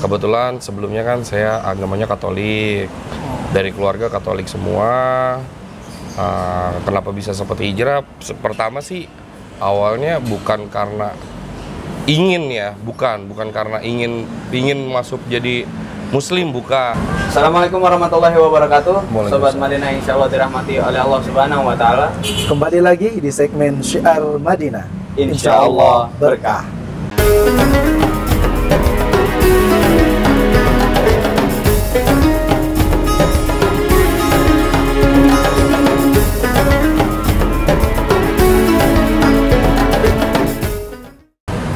Kebetulan sebelumnya kan saya agamanya Katolik, dari keluarga Katolik semua. Kenapa bisa seperti hijrah? Pertama sih awalnya bukan karena bukan karena ingin masuk jadi Muslim, bukan. Assalamualaikum warahmatullahi wabarakatuh. Sobat Madinah, insya Allah dirahmati oleh Allah Subhanahu Wa Taala. Kembali lagi di segmen Syiar Madinah. Insya Allah berkah.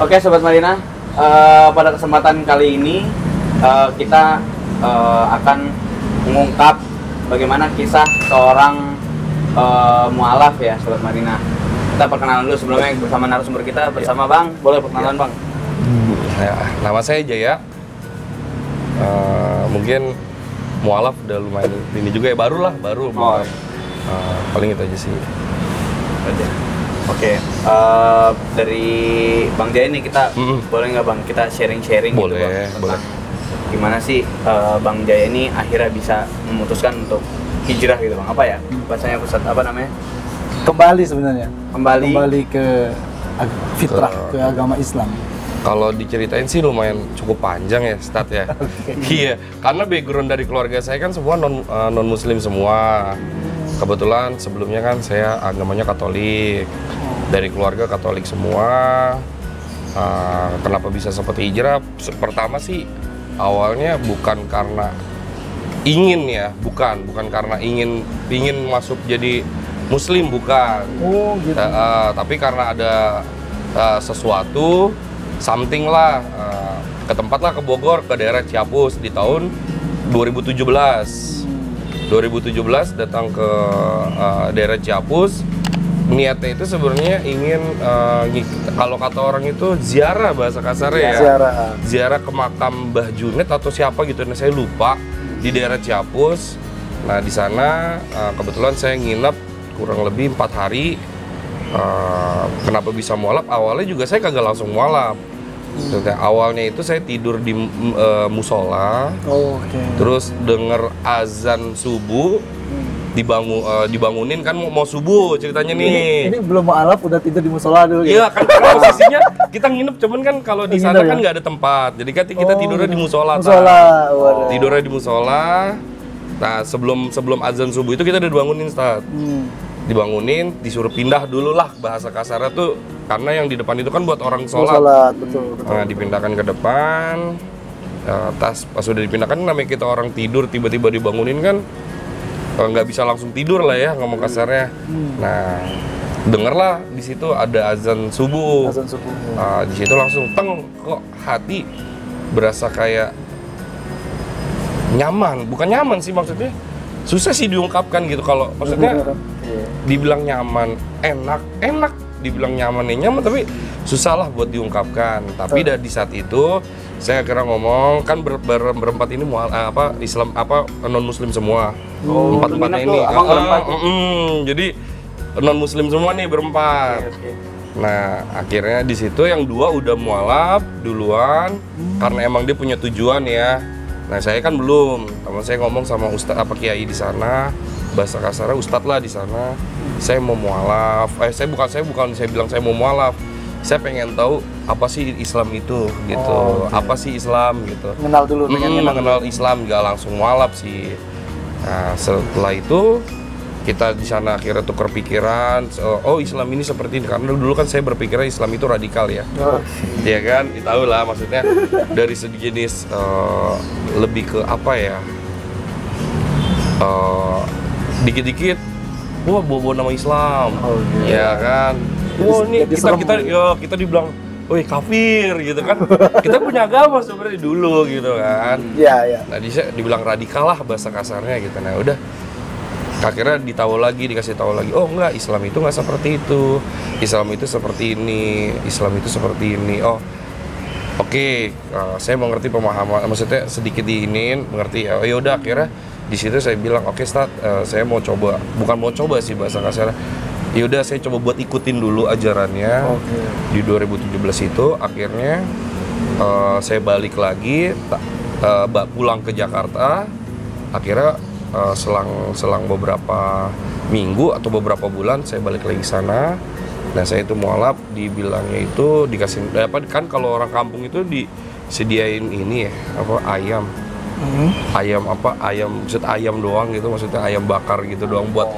Oke Sobat Madinah, pada kesempatan kali ini kita akan mengungkap bagaimana kisah seorang mualaf ya Sobat Madinah. Kita perkenalan dulu sebelumnya bersama narasumber kita, bersama Bang. Boleh perkenalan Bang? Ya, nama saya Jaya. Mungkin mualaf udah lumayan ini juga ya, baru. Paling itu aja sih. Oke, dari Bang Jaya nih kita boleh nggak Bang kita sharing-sharing gitu Bang tentang gimana sih Bang Jaya ini akhirnya bisa memutuskan untuk hijrah gitu Bang, apa ya bahasanya Ustadz, apa namanya? Kembali sebenarnya. Kembali ke fitrah, ke agama Islam. Kalau diceritain sih lumayan cukup panjang ya, Ustadz ya. Iya, karena background dari keluarga saya kan semua non Muslim semua. Kebetulan sebelumnya kan saya agamanya Katolik, dari keluarga Katolik semua. Kenapa bisa seperti hijrah? Pertama sih awalnya bukan karena bukan karena ingin masuk jadi Muslim, bukan. Oh gitu. Tapi karena ada sesuatu, something lah, ke tempat lah, ke Bogor, ke daerah Ciapus di tahun 2017 datang ke daerah Ciapus. Niatnya itu sebenarnya ingin kalau kata orang itu ziarah, bahasa kasarnya ya. Ziarah ke makam Mbah Junet atau siapa gitu, nah saya lupa, di daerah Ciapus. Nah di sana kebetulan saya nginep kurang lebih 4 hari. Kenapa bisa mualaf? Awalnya juga saya kagak langsung mualaf. Awalnya itu saya tidur di musola, terus denger azan subuh, dibangunin kan mau subuh ceritanya nih. Ini belum mualaf udah tidur di musola dulu. Iya kan posisinya kita nginep, cuman kan kalau di sana kan nggak ada tempat, jadi kan kita tidurnya di musola. Tidurnya di musola. Nah sebelum azan subuh itu kita udah dibangunin, Ustaz. Dibangunin, disuruh pindah dulu lah, bahasa kasarnya tuh, karena yang di depan itu kan buat orang sholat. Betul. Nah dipindahkan ke depan. Pas sudah dipindahkan, namanya kita orang tidur tiba-tiba dibangunin kan nggak bisa langsung tidur lah ya, ngomong kasarnya. Nah dengerlah di situ ada azan subuh. Di situ langsung kok hati berasa kayak nyaman, bukan nyaman sih maksudnya, susah sih diungkapkan gitu. Kalau maksudnya dibilang nyaman, enak, dibilang nyaman tapi susah lah buat diungkapkan. Tapi di saat itu saya akhirnya ngomong, kan berempat ini Islam non Muslim semua. Empat-empatnya ini. Jadi non Muslim semua nih berempat. Nah akhirnya di situ yang 2 udah mualaf duluan, karena emang dia punya tujuan ya. Nah saya kan belum. Teman saya ngomong sama ustadz kiai di sana, bahasa kasarnya ustadz lah di sana, saya mau mualaf. Saya bilang saya mau mualaf. Saya pengen tahu apa sih Islam itu gitu. Apa sih Islam gitu. Kenal dulu, mengenal Islam, nggak langsung mualaf sih. Nah setelah itu kita di sana akhirnya tukar pikiran. Oh Islam ini seperti ini, karena dulu kan saya berpikirnya Islam itu radikal ya. Iya kan, tahu lah maksudnya dari segi jenis lebih ke apa ya? Dikit-dikit, wah bawa nama Islam, ya kan? Wah ini kita dibilang, woi kafir gitu kan? Kita punya agama sebenarnya dulu gitu kan? Iya. Nah dibilang radikal lah bahasa kasarnya gitu. Nah udah. Akhirnya dikasih tahu lagi, oh enggak, Islam itu enggak seperti itu, Islam itu seperti ini, Islam itu seperti ini. Oh oke, saya mengerti pemahaman, maksudnya sedikit diinin mengerti. Ya udah, akhirnya di situ saya bilang, oke Ustaz, saya mau coba, bukan mau coba sih bahasa kasar. Ya udah saya coba buat ikutin dulu ajarannya. Di 2017 itu akhirnya saya balik lagi, pulang ke Jakarta. Akhirnya selang beberapa minggu atau beberapa bulan saya balik lagi sana. Nah saya itu mualaf, dibilangnya itu dikasih kan kalau orang kampung itu disediain ini ya ayam. Maksud ayam doang gitu, maksudnya ayam bakar gitu doang buat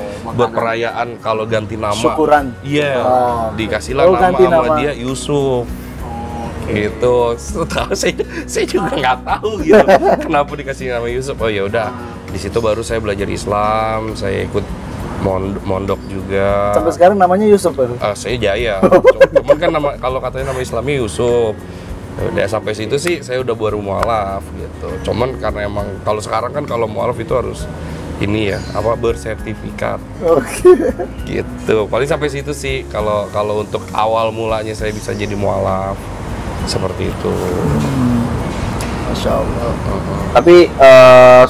perayaan kalau ganti nama. Syukuran. Iya. Dikasihlah nama sama dia Yusuf. Gitu. Tahu saya juga nggak tahu gitu. Kenapa dikasih nama Yusuf? Oh ya udah. Di situ baru saya belajar Islam, saya ikut mondok juga. Sampai sekarang namanya Yusuf baru. Saya Jaya. Cuman kan kalau katanya nama Islamnya Yusuf. Udah sampai situ sih saya udah baru mualaf gitu. Cuman karena emang kalau sekarang kan kalau mualaf itu harus ini ya bersertifikat. Oke. Gitu. Paling sampai situ sih kalau untuk awal mulanya saya bisa jadi mualaf seperti itu. Masya Allah. Tapi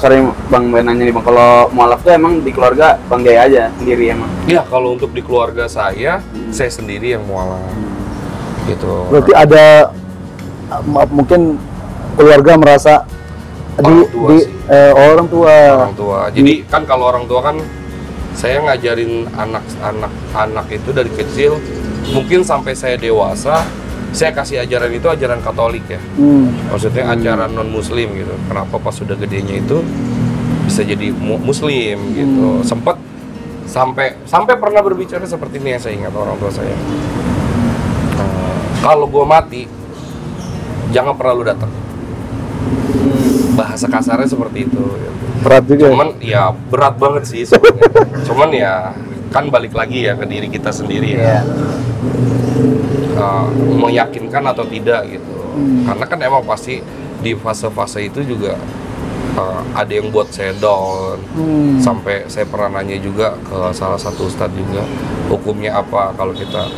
sorry Bang nanya nih Bang, kalau mualaf tuh emang di keluarga Bang Jaya aja sendiri emang? Iya, kalau untuk di keluarga saya sendiri yang mualaf. Gitu. Berarti ada mungkin keluarga merasa orang tua. Jadi kan kalau orang tua kan saya ngajarin anak itu dari kecil, mungkin sampai saya dewasa saya kasih ajaran itu ajaran Katolik ya. Maksudnya ajaran non Muslim gitu. Kenapa pas sudah gedenya itu bisa jadi Muslim gitu. Sempat sampai pernah berbicara seperti ini yang saya ingat orang tua saya. Kalau gua mati jangan pernah lu datang. Bahasa kasarnya seperti itu. Berat juga. Cuman ya berat banget sih sebenarnya. Cuman ya kan balik lagi ya ke diri kita sendiri ya. Meyakinkan atau tidak gitu. Karena kan emang pasti di fase-fase itu juga ada yang buat saya down. Sampai saya pernah nanya juga ke salah satu ustadz juga, hukumnya apa kalau kita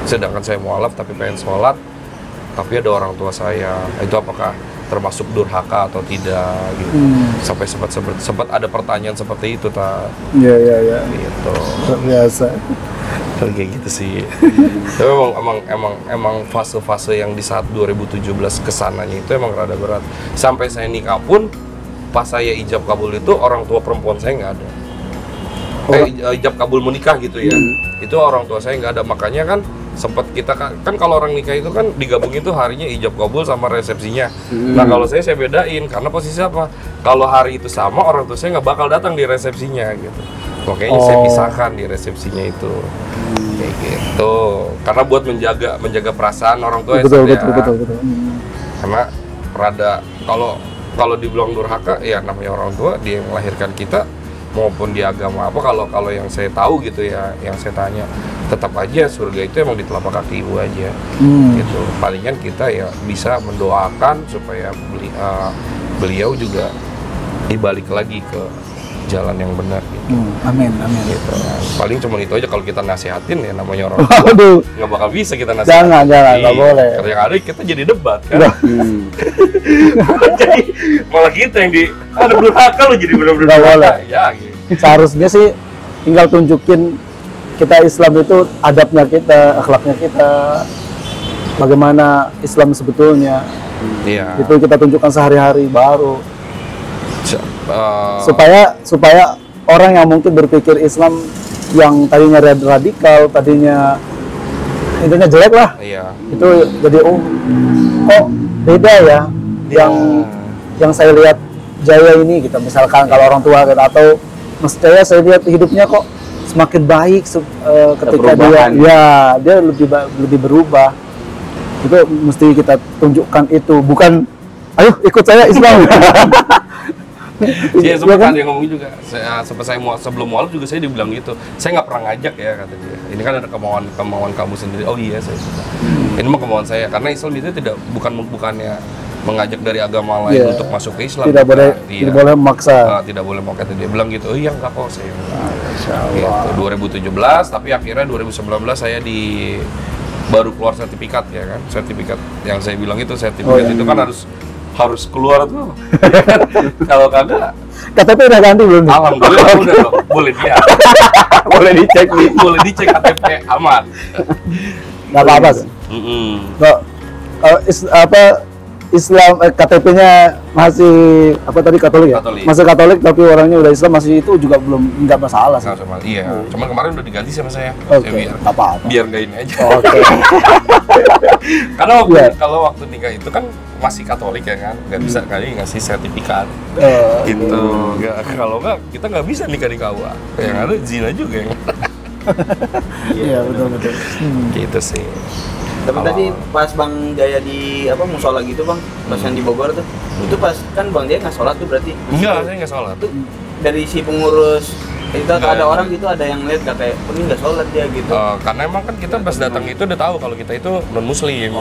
sedangkan saya mualaf tapi pengen sholat tapi ada orang tua saya, itu apakah termasuk durhaka atau tidak gitu. Sampai sempat ada pertanyaan seperti itu Iya. gitu. Biasa. Kayak gitu sih. Tapi emang fase-fase yang di saat 2017 kesananya itu emang rada berat. Sampai saya nikah pun pas saya ijab kabul itu orang tua perempuan saya nggak ada. Ijab kabul menikah gitu ya. Itu orang tua saya nggak ada, makanya kan sempat kita kan kalau orang nikah itu kan digabungin tuh harinya ijab kabul sama resepsinya. Nah kalau saya bedain karena posisi apa? Kalau hari itu sama orang tua saya nggak bakal datang di resepsinya gitu. Makanya saya pisahkan di resepsinya itu. Kayak gitu. Karena buat menjaga perasaan orang tua ya. Betul. Karena rada kalau dibilang durhaka ya namanya orang tua, dia yang melahirkan kita maupun di agama apa, kalau yang saya tahu gitu ya, yang saya tanya, tetap aja surga itu emang di telapak kaki ibu aja. Gitu. Palingan kita ya bisa mendoakan supaya beliau juga dibalik lagi ke jalan yang benar gitu. Amin. Gitu. Paling cuma itu aja kalau kita nasihatin ya namanya orang Aduh. nggak bakal bisa kita nasihatin. Jangan, nggak boleh. Kalau yang ada kita jadi debat kan. Jadi malah kita yang ada durhaka lo jadi benar-benar Nggak boleh. Ya gitu. Seharusnya sih tinggal tunjukin kita Islam itu adabnya kita, akhlaknya kita, bagaimana Islam sebetulnya. Iya. Itu kita tunjukkan sehari-hari baru. Supaya orang yang mungkin berpikir Islam yang tadinya radikal, tadinya intinya jelek lah, itu jadi kok beda ya yang saya lihat Jaya ini gitu. Misalkan kalau orang tua gitu, atau Mas Jaya saya lihat hidupnya kok semakin baik ketika dia lebih berubah. Itu mesti kita tunjukkan, itu bukan ayo ikut saya Islam. Iya, sempat ada yang ngomong juga. Sebelum mualaf juga saya dibilang gitu. Saya nggak pernah ngajak ya, kata dia. Ini kan ada kemauan kamu sendiri. Oh iya, saya suka. Ini mah kemauan saya, karena Islam itu bukannya mengajak dari agama lain untuk masuk ke Islam. Tidak boleh memaksa. Tidak boleh memaksa. Dia bilang gitu. Oh iya, enggak kok, saya. Gitu. 2017, tapi akhirnya 2019 saya baru keluar sertifikat ya kan. Sertifikat yang saya bilang itu itu kan harus keluar tuh. Kalau kagak KTP udah ganti belum? Alhamdulillah udah loh. Boleh dia. Boleh dicek KTP aman. Nggak apa-apa sih. Islam, KTP-nya masih apa tadi Katolik ya? Katolik. Masih Katolik tapi orangnya udah Islam, masih itu juga belum nggak masalah sih. Iya, cuman kemarin udah diganti sama saya. Oke, apa-apa. Biar nggak ini aja. Oke. Karena kalau waktu nikah itu kan masih Katolik ya kan, nggak bisa kali ngasih sertifikat. Gitu. Kalau nggak kita nggak bisa nikah di KUA. Yang ada zina juga ya. Iya betul. Gitu sih. Tapi tadi pas Bang Jaya di musola gitu Bang, pas yang di Bogor tuh, itu pas kan Bang Jaya nggak sholat tuh berarti? Enggak, saya nggak sholat. Itu dari si pengurus itu ada orang gitu, ada yang lihat kayak ini nggak sholat dia gitu. Karena emang kan kita pas datang itu udah tahu kalau kita itu non muslim.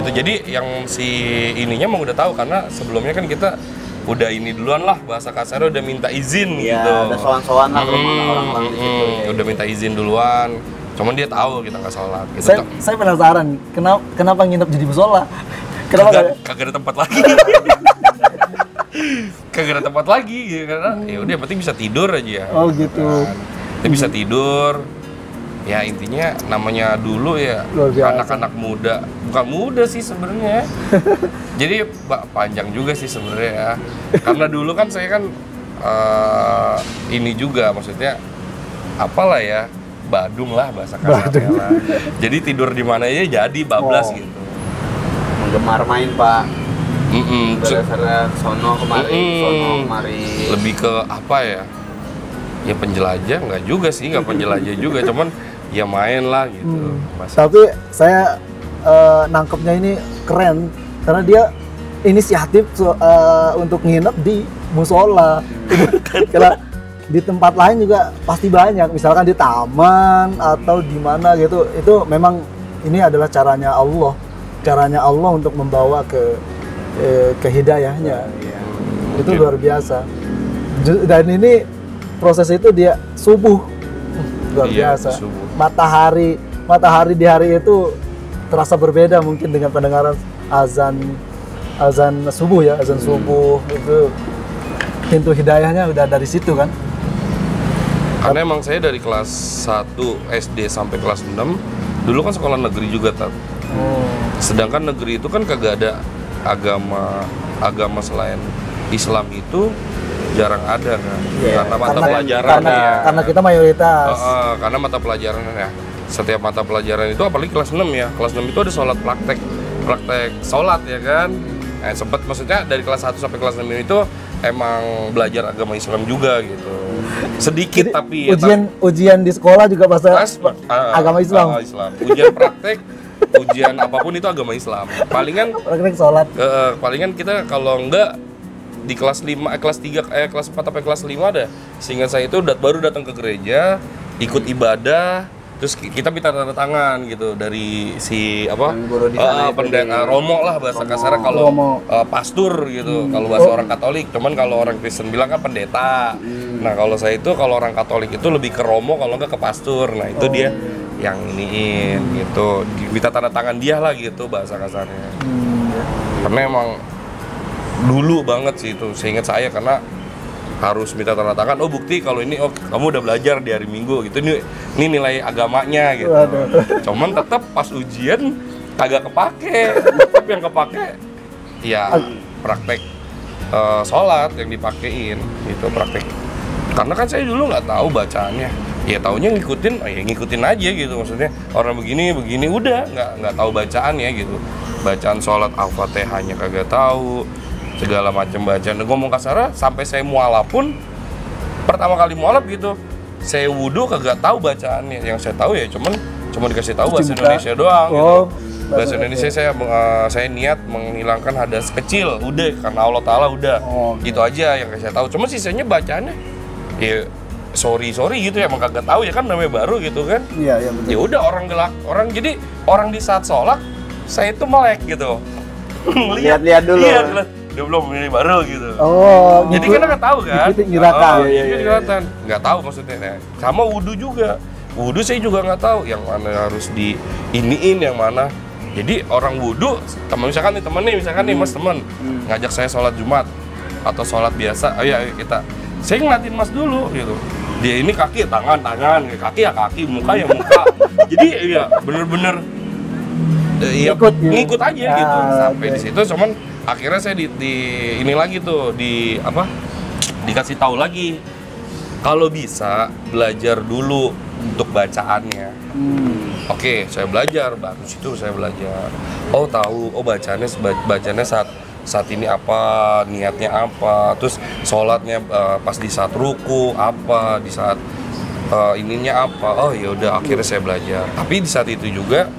Gitu. Jadi yang si ininya mau udah tahu karena sebelumnya kan kita udah ini duluan lah, bahasa kasarnya udah minta izin ya, gitu. Ada sowan-sowan lah orang-orang di situ. Udah minta izin duluan. Cuman dia tahu kita nggak sholat. Gitu. Saya penasaran, kenapa nginep jadi musola? Kenapa kagak ada tempat lagi? Kagak ada tempat lagi gitu, karena ya udah yang penting bisa tidur aja. Oh gitu. Dia bisa tidur. Ya intinya namanya dulu ya anak-anak muda, bukan muda sih sebenarnya. Jadi panjang juga sih sebenarnya ya. Karena dulu kan saya kan ini juga maksudnya apalah ya, badung lah bahasa kasarnya lah. Jadi tidur di mana aja jadi bablas gitu. Menggemar main Pak. Dasarnya sono kemari. Lebih ke apa ya? Ya penjelajah nggak juga sih, nggak penjelajah juga, cuman ya main lah gitu. Tapi saya nangkepnya ini keren karena dia inisiatif untuk nginep di musola. Karena di tempat lain juga pasti banyak, misalkan di taman atau di mana gitu. Itu memang ini adalah caranya Allah untuk membawa ke hidayahnya. Itu luar biasa. Dan ini proses itu dia subuh luar biasa. Subuh. Matahari di hari itu terasa berbeda mungkin dengan pendengaran azan subuh ya, azan subuh itu pintu hidayahnya udah dari situ kan. Karena emang saya dari kelas 1 SD sampai kelas 6 dulu kan sekolah negeri juga Tat. Sedangkan negeri itu kan kagak ada agama selain Islam itu jarang ada kan. Karena mata pelajarannya karena kita mayoritas. Karena mata pelajarannya ya. Setiap mata pelajaran itu apalagi kelas 6 ya. Kelas 6 itu ada sholat praktek sholat ya kan. Sempat maksudnya dari kelas 1 sampai kelas 6 itu emang belajar agama Islam juga gitu. Sedikit. Jadi, tapi ujian di sekolah juga bahasa agama Islam. Ujian praktek, ujian apapun itu agama Islam. Palingan praktek sholat. Palingan kita kalau enggak di kelas 5 kelas 3 kelas 4 sampai kelas 5 ada. Sehingga saya itu baru datang ke gereja, ikut ibadah, terus kita minta tanda tangan gitu dari si pendeta romo lah bahasa kasar kalau pastur gitu kalau bahasa orang Katolik. Cuman kalau orang Kristen bilang kan pendeta. Nah kalau saya itu kalau orang Katolik itu lebih ke romo kalau nggak ke pastur. Nah itu dia yang iniin gitu, minta tanda tangan dia lah gitu bahasa kasarnya. Karena emang dulu banget sih itu, seingat saya karena harus minta tanda tangan, bukti kalau ini kamu udah belajar di hari Minggu gitu, ini nilai agamanya gitu. Cuman tetap pas ujian kagak kepake. Tetap yang kepake ya praktek sholat yang dipakein gitu, praktek. Karena kan saya dulu nggak tahu bacaannya, ya taunya ngikutin aja gitu, maksudnya orang begini udah nggak tahu bacaannya gitu. Bacaan sholat Al-Fatihahnya kagak tahu, segala macam bacaan. Ngomong kasar sampai saya mualaf pun pertama kali mualaf gitu, saya wudhu kagak tahu bacaannya. Yang saya tahu ya cuma dikasih tahu bahasa Indonesia doang gitu. Bahasa Indonesia saya niat menghilangkan hadas kecil, udah karena Allah Ta'ala udah. Gitu aja yang saya tahu. Cuma sisanya bacaannya ya sorry gitu ya, emang kagak tahu ya kan, namanya baru gitu kan. Iya betul. Ya udah jadi orang di saat sholat saya itu melek gitu. Lihat-lihat dulu. Dia belum ini baru gitu. Jadi kan nggak tahu kan? Ngiratan. Nggak tahu maksudnya. Nah, sama wudhu juga. Wudhu saya juga nggak tahu yang mana harus di iniin, yang mana. Jadi orang wudhu, misalkan nih mas temen ngajak saya sholat Jumat atau sholat biasa, ayo kita. Saya ngeliatin mas dulu gitu. Dia ini kaki, tangan, kaki ya kaki, muka ya muka. Jadi ya bener-bener ngikut aja gitu sampai di situ. Cuman akhirnya saya di ini lagi tuh dikasih tahu lagi kalau bisa belajar dulu untuk bacaannya. Oke, saya belajar, baru situ saya belajar. Oh tahu, bacaannya saat ini apa, niatnya apa, terus sholatnya pas di saat ruku apa, di saat ininya apa. Oh ya udah, akhirnya saya belajar. Tapi di saat itu juga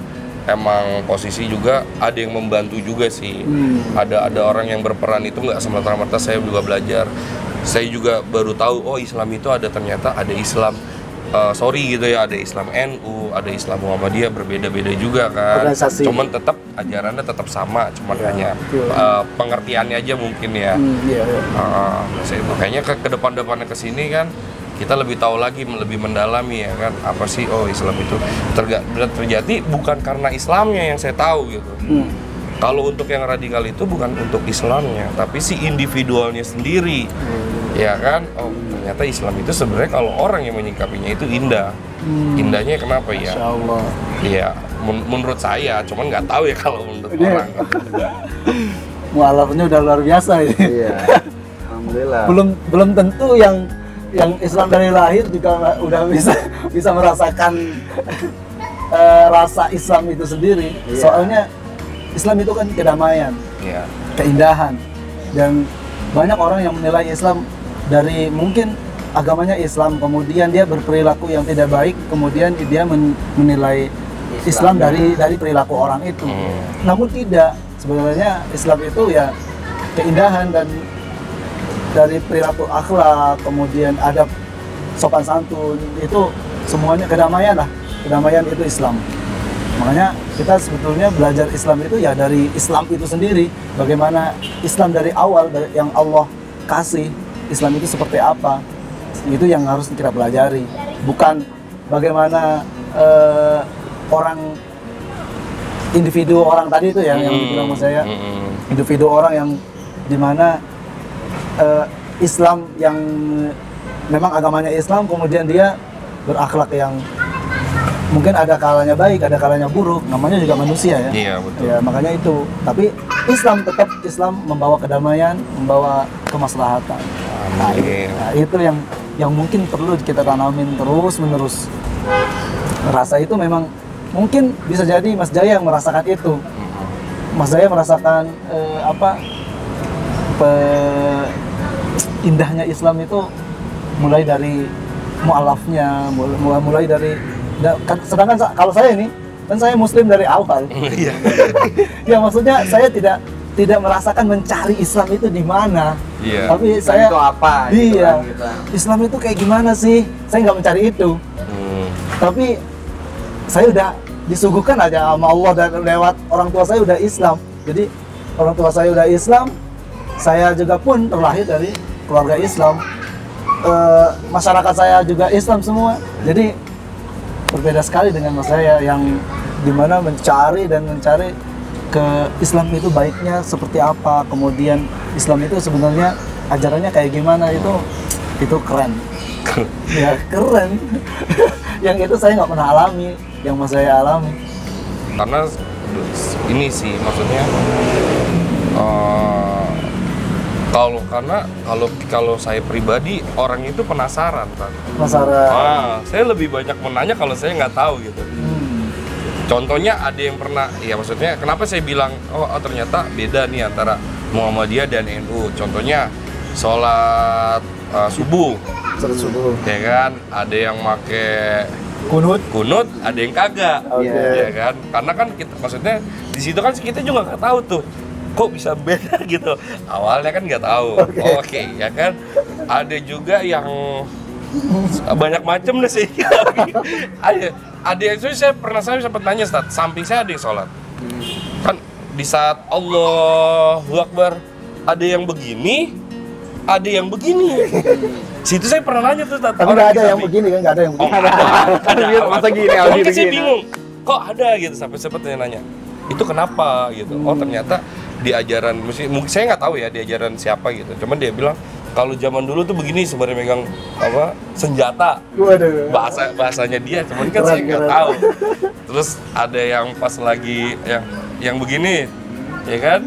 emang posisi juga ada yang membantu juga sih. Ada orang yang berperan, itu nggak semata-mata saya juga belajar. Saya juga baru tahu, oh Islam itu ternyata ada Islam ada Islam NU, ada Islam Muhammadiyah, berbeda-beda juga kan. Organisasi. Cuman tetap ajarannya tetap sama, cuman hanya pengertiannya aja mungkin ya. Makanya ke depannya ke sini kan kita lebih tahu lagi, lebih mendalami ya kan, apa sih Islam itu terjadi bukan karena Islamnya yang saya tahu gitu. Kalau untuk yang radikal itu bukan untuk Islamnya, tapi si individualnya sendiri. Ya kan, ternyata Islam itu sebenarnya kalau orang yang menyikapinya itu indah. Indahnya kenapa ya? Masya Allah. Iya, menurut saya, cuman nggak tahu ya kalau menurut orang. Mualafnya udah luar biasa ini. Iya. Alhamdulillah. Belum tentu yang Islam dari lahir juga udah bisa merasakan rasa Islam itu sendiri. Soalnya Islam itu kan kedamaian, keindahan, dan banyak orang yang menilai Islam dari mungkin agamanya Islam, kemudian dia berperilaku yang tidak baik, kemudian dia menilai Islam dari perilaku orang itu. Namun tidak, sebenarnya Islam itu ya keindahan dan dari perilaku akhlak, kemudian adab, sopan santun, itu semuanya kedamaian lah. Kedamaian itu Islam. Makanya kita sebetulnya belajar Islam itu ya dari Islam itu sendiri. Bagaimana Islam dari awal yang Allah kasih, Islam itu seperti apa, itu yang harus kita pelajari. Bukan bagaimana individu orang tadi itu yang dibilang sama saya, individu orang yang dimana Islam yang memang agamanya Islam, kemudian dia berakhlak yang mungkin ada kalanya baik, ada kalanya buruk, namanya juga manusia ya. Iya, betul. Ya, makanya itu. Tapi Islam tetap membawa kedamaian, membawa kemaslahatan. Nah, itu yang mungkin perlu kita tanamin terus-menerus. Rasa itu memang mungkin bisa jadi Mas Jaya yang merasakan itu. Mas Jaya merasakan indahnya Islam itu mulai dari mualafnya, mulai dari sedangkan kalau saya ini kan saya Muslim dari awal. Ya maksudnya saya tidak merasakan mencari Islam itu di mana. Tapi saya itu apa? Iya. Gitu kan, Islam itu kayak gimana sih? Saya nggak mencari itu. Tapi saya udah disuguhkan aja sama Allah dan lewat orang tua saya udah Islam. Jadi orang tua saya udah Islam, saya juga pun terlahir dari keluarga Islam. Masyarakat saya juga Islam semua. Jadi berbeda sekali dengan mas saya yang dimana mencari ke Islam itu baiknya seperti apa, kemudian Islam itu sebenarnya ajarannya kayak gimana, itu keren. Ya keren. Yang itu saya nggak pernah alami, yang mas saya alami. Karena ini sih maksudnya kalau saya pribadi orang itu penasaran kan. Saya lebih banyak menanya kalau saya nggak tahu gitu. Contohnya ada yang pernah, ya maksudnya kenapa saya bilang ternyata beda nih antara Muhammadiyah dan NU. Contohnya sholat subuh, ya kan, ada yang pakai kunut, ada yang kagak, ya kan. Karena kan kita, maksudnya di situ kan kita juga nggak tahu tuh. Kok bisa beda gitu? Awalnya kan nggak tahu. Oke, ya kan. Ada juga yang banyak macam deh sih. Ada yang saya sempat nanya, samping saya ada yang sholat. Kan di saat Allahu Akbar ada yang begini, ada yang begini. Situ saya pernah nanya tuh, tapi nggak ada yang begini kan? Nggak ada yang begini. Ada. Masa gini? Mungkin saya bingung. Kok ada gitu? Sampai sempat nanya. Itu kenapa gitu? Oh ternyata di ajaran, mungkin saya nggak tahu ya di ajaran siapa gitu. Cuman dia bilang kalau zaman dulu tuh begini sebenarnya megang apa senjata. Waduh. Bahasanya dia, cuman kan saya nggak tahu. Terus ada yang pas lagi yang begini, ya kan?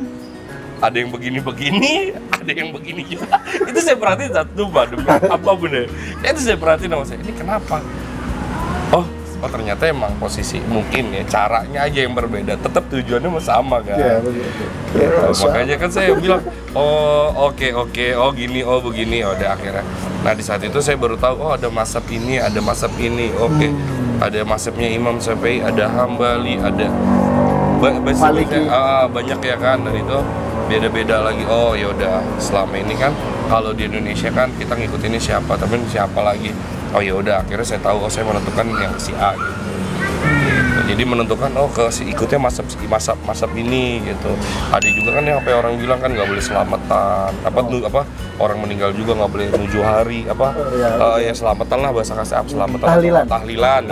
Ada yang begini-begini, ada yang begini juga. Itu saya perhatiin satu apa bener? Itu saya perhatiin sama saya. Ini kenapa? Oh ternyata emang posisi mungkin ya caranya aja yang berbeda, tetap tujuannya sama kan. Iya, betul. Makanya kan saya bilang oke, oh gini, oh begini, oh udah akhirnya. Nah di saat itu saya baru tahu ada mazhab ini, ada mazhab ini, oke. Ada mazhabnya Imam Syafi'i, ada Hambali, ada banyak ya kan, dan itu beda-beda lagi. Oh ya udah selama ini kan kalau di Indonesia kan kita ngikutinnya siapa, tapi siapa lagi. Oh ya udah akhirnya saya tahu saya menentukan yang si A gitu. Jadi menentukan ikutnya mazhab ini gitu. Ada juga kan yang apa orang bilang kan nggak boleh selamatan apa orang meninggal juga nggak boleh 7 hari ya selamatan lah bahasa kasar selamatan tahlilan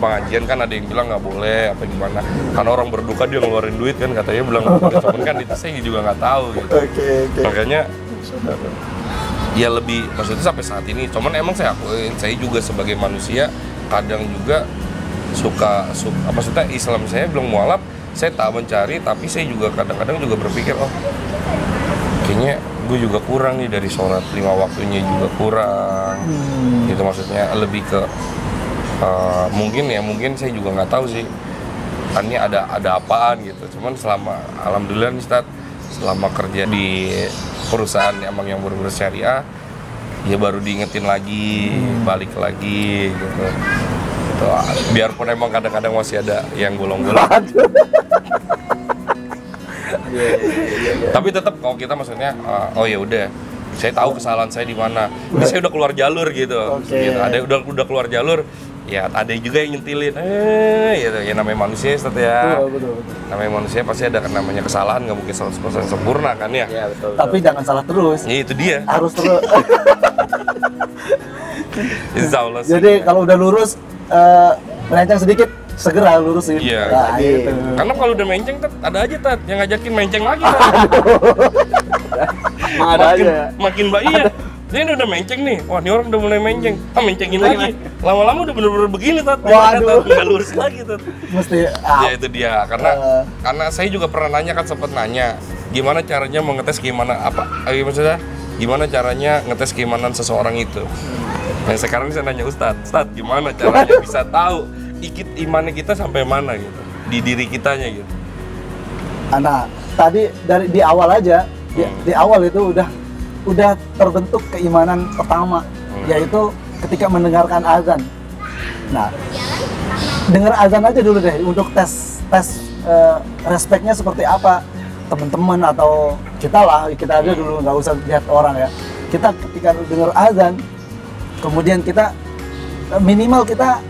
pengajian kan ada yang bilang nggak boleh apa gimana karena orang berduka dia ngeluarin duit kan katanya bilang nggak boleh cuman kan itu saya juga nggak tahu gitu. Makanya ya lebih maksudnya sampai saat ini cuman emang saya akuin saya juga sebagai manusia kadang juga suka maksudnya Islam saya belum mualaf saya tak mencari tapi saya juga kadang-kadang juga berpikir kayaknya gue juga kurang nih dari sholat 5 waktunya juga kurang gitu maksudnya lebih ke mungkin saya juga nggak tahu sih ini ada apaan gitu cuman selama alhamdulillah nih Ustaz selama kerja di perusahaan emang yang berburu syariah ya baru diingetin lagi balik lagi gitu. Biarpun emang kadang-kadang masih ada yang bolong-bolong tapi tetap kalau kita maksudnya oh ya udah saya tahu kesalahan saya di mana ini saya udah keluar jalur gitu, gitu. Ada udah keluar jalur ya ada juga yang nyentilin gitu ya namanya manusia betul. Namanya manusia pasti ada namanya kesalahan nggak mungkin 100% sempurna kan ya betul. Tapi jangan salah terus ya itu dia harus terus Insya Allah sih. Jadi kalau udah lurus melenceng sedikit segera lurusin. Iya. Nah, gitu. Karena kalau udah menceng ada aja yang ngajakin menceng lagi ada aja. Makin iya. Dia udah menceng nih, wah ini orang udah mulai menceng, mencengin lagi. Lama-lama udah bener-bener begini nggak lurus lagi Mesti. Ya itu dia, karena saya juga pernah nanya kan sempat nanya, gimana caranya mengetes maksudnya gimana caranya ngetes keimanan seseorang itu. Nah sekarang saya nanya Ustadz, gimana caranya bisa tahu imannya kita sampai mana gitu, di diri kitanya gitu. Nah tadi di awal aja, di awal itu udah terbentuk keimanan pertama, yaitu ketika mendengarkan azan. Nah, dengar azan aja dulu deh untuk tes respeknya seperti apa teman-teman atau kita aja dulu, nggak usah lihat orang ya. Kita ketika dengar azan, kemudian kita minimal kita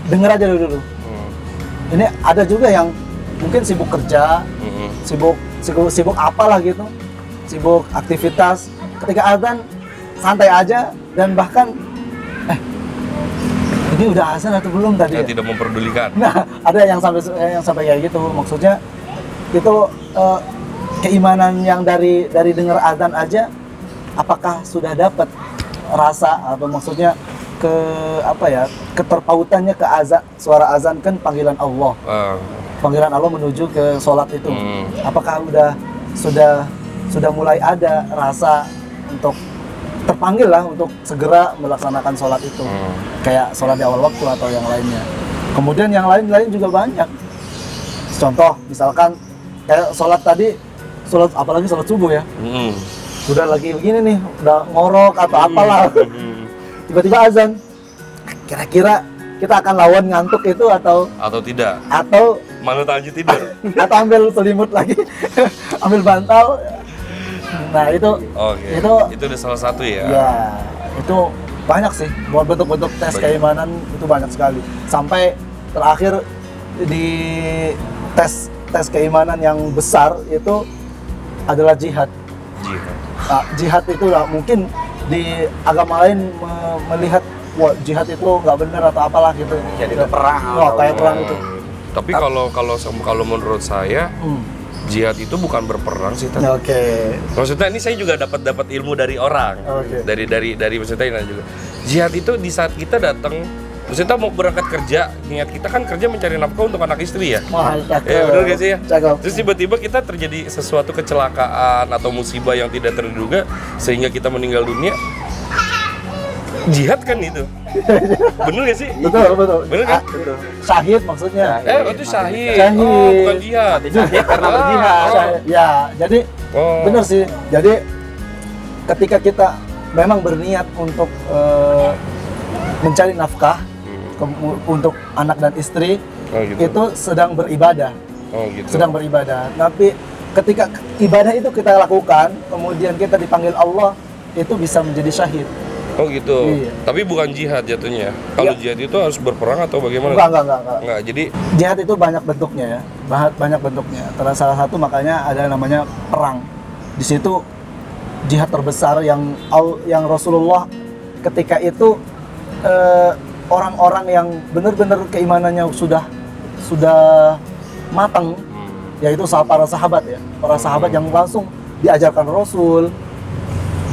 dengar aja dulu. Ini ada juga yang mungkin sibuk kerja, sibuk apalah gitu, sibuk aktivitas. Ketika azan santai aja dan bahkan ini udah azan atau belum tadi? Tidak memperdulikan. Nah, ada yang sampai kayak gitu. Maksudnya itu keimanan yang dari dengar azan aja, apakah sudah dapat rasa atau maksudnya keterpautannya ke azan, suara azan kan panggilan Allah. Panggilan Allah menuju ke sholat itu. Apakah sudah mulai ada rasa untuk terpanggil lah untuk segera melaksanakan sholat itu, kayak sholat di awal waktu atau yang lainnya. Kemudian yang lain juga banyak. Contoh misalkan kayak sholat tadi, apalagi sholat subuh ya, udah lagi begini nih, udah ngorok atau apalah, tiba-tiba azan. Kira-kira kita akan lawan ngantuk itu atau tidak? Atau malah lanjut tidur? Atau ambil selimut lagi, ambil bantal. Nah itu udah salah satu ya. Ya itu banyak sih buat bentuk-bentuk tes keimanan itu banyak sekali. Sampai terakhir di tes keimanan yang besar itu adalah jihad. Nah, jihad itu mungkin di agama lain melihat wah jihad itu nggak benar atau apalah gitu. Jadi perang. Kayak perang itu. Tapi kalau menurut saya Jihad itu bukan berperang sih, Tat. Oke. Maksudnya ini saya juga dapat ilmu dari orang. Oke. Dari maksudnya ini juga. Jihad itu di saat kita datang, maksudnya mau berangkat kerja, niat kita kan kerja mencari nafkah untuk anak istri ya. Cakep. Ya benar gak sih ya? Cakep. Terus tiba-tiba kita terjadi sesuatu kecelakaan atau musibah yang tidak terduga sehingga kita meninggal dunia. Jihad kan itu. Bener gak sih? Betul. Bener kan? Syahid maksudnya. Itu syahid. Syahid. Oh, bukan jihad. Syahid karena berjihad. Ya, jadi bener sih. Jadi ketika kita memang berniat untuk mencari nafkah untuk anak dan istri, gitu. itu sedang beribadah. Gitu. Sedang beribadah. Tapi ketika ibadah itu kita lakukan, kemudian kita dipanggil Allah, itu bisa menjadi syahid. Oh gitu. Iya. Tapi bukan jihad jatuhnya. Kalau jihad itu harus berperang atau bagaimana? Enggak. Jadi Jihad itu banyak bentuknya ya. Banyak bentuknya. Salah satu makanya ada namanya perang. Di situ jihad terbesar yang Rasulullah ketika itu orang-orang yang benar-benar keimanannya sudah matang, yaitu para sahabat ya. Para sahabat yang langsung diajarkan Rasul.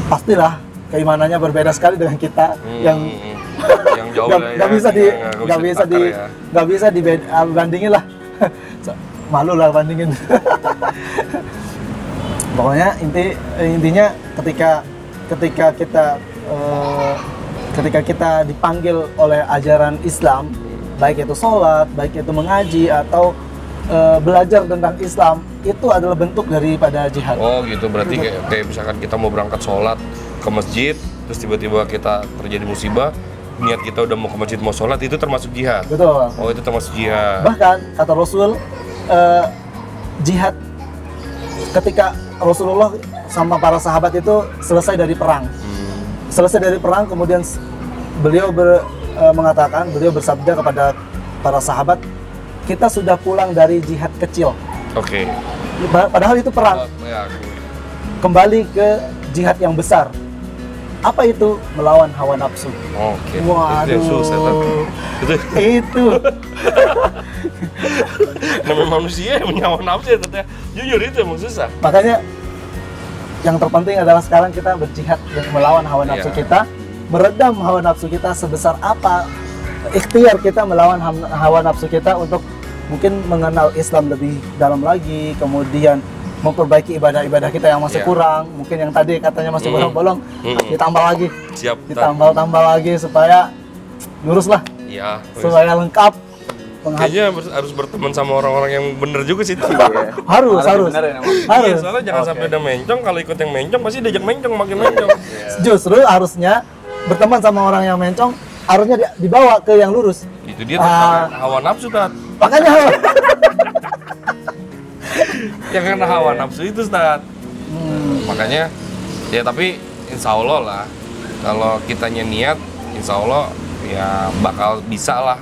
Pastilah keimanannya berbeda sekali dengan kita yang jauh nggak bisa dibandingin lah. Malu lah bandingin. Pokoknya intinya ketika kita dipanggil oleh ajaran Islam, baik itu sholat, baik itu mengaji atau belajar tentang Islam, itu adalah bentuk daripada jihad. Oh gitu, berarti kayak misalkan kita mau berangkat sholat ke masjid, terus tiba-tiba kita terjadi musibah, niat kita udah mau ke masjid mau sholat, itu termasuk jihad. Betul. Oh itu termasuk jihad. Bahkan kata Rasul, jihad ketika Rasulullah sama para sahabat itu selesai dari perang. Selesai dari perang, kemudian beliau bersabda kepada para sahabat, kita sudah pulang dari jihad kecil. Oke. Padahal itu perang. Kembali ke jihad yang besar. Apa itu? Melawan hawa nafsu. Oke. Waduh. Itu yang susah, Itu. Namanya manusia yang punya hawa nafsu ya, Tat. Jujur itu emang susah. Makanya yang terpenting adalah sekarang kita berjihad dan melawan hawa nafsu kita, meredam hawa nafsu kita sebesar apa ikhtiar kita melawan hawa nafsu kita untuk mungkin mengenal Islam lebih dalam lagi, kemudian memperbaiki ibadah-ibadah kita yang masih kurang, mungkin yang tadi katanya masih bolong-bolong, ditambah lagi, ditambah lagi supaya lurus lah, supaya lengkap. Kayaknya harus berteman sama orang-orang yang bener juga sih. harus. Soalnya jangan sampai ada mencong, kalau ikut yang mencong pasti diajak mencong, makin mencong. Justru harusnya berteman sama orang yang mencong, harusnya dibawa ke yang lurus. Itu dia hawa nafsu, Tat. Makanya yang karena hawa nafsu itu, Tat. Makanya ya, tapi insya Allah lah, kalau kitanya niat, insya Allah ya bakal bisa lah.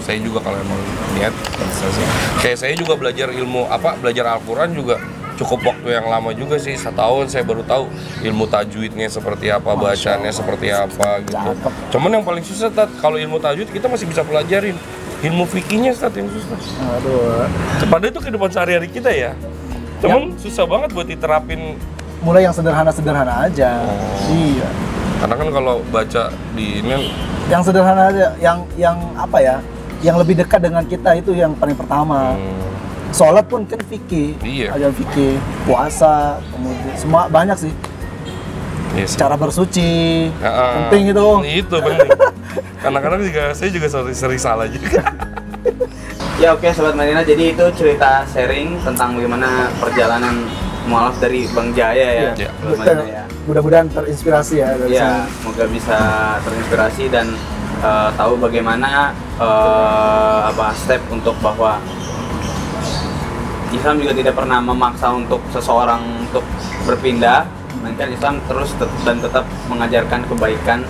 Saya juga kalau emang niat bisa sih. Kayak saya juga belajar Al-Quran juga cukup waktu yang lama juga sih, 1 tahun saya baru tahu ilmu tajwidnya seperti apa, bacaannya seperti apa gitu. Cuman yang paling susah, Tat, kalau ilmu tajwid kita masih bisa pelajarin, ilmu fikihnya, Tat, yang susah. Aduh. Padahal itu kehidupan sehari-hari kita ya. Cuman susah banget buat diterapin. Mulai yang sederhana-sederhana aja. Iya. Karena kan kalau baca di ini yang sederhana aja, yang apa ya? Yang lebih dekat dengan kita itu yang paling pertama. Sholat pun kan fikih, ada fikih, puasa, kemudian semua banyak sih. Cara bersuci, penting itu. Itu penting. Kadang-kadang saya juga sering salah juga. Ya oke, Sobat Madinah, jadi itu cerita sharing tentang bagaimana perjalanan mualaf dari Bang Jaya ya. Mudah-mudahan terinspirasi ya. Iya, semoga bisa terinspirasi dan tahu bagaimana step untuk bahwa Islam juga tidak pernah memaksa untuk seseorang untuk berpindah, melainkan Islam terus dan tetap mengajarkan kebaikan,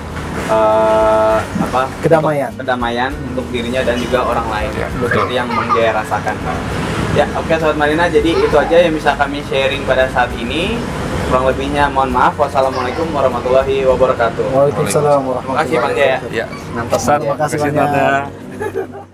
kedamaian untuk dirinya dan juga orang lain, seperti yang Bang Jaya rasakan. Ya oke, Sobat Madinah, jadi itu aja yang bisa kami sharing pada saat ini. Kurang lebihnya mohon maaf. Wassalamualaikum warahmatullahi wabarakatuh. Waalaikumsalam warahmatullahi wabarakatuh. Terima kasih, Bang Jaya. Ya, terima kasih banyak.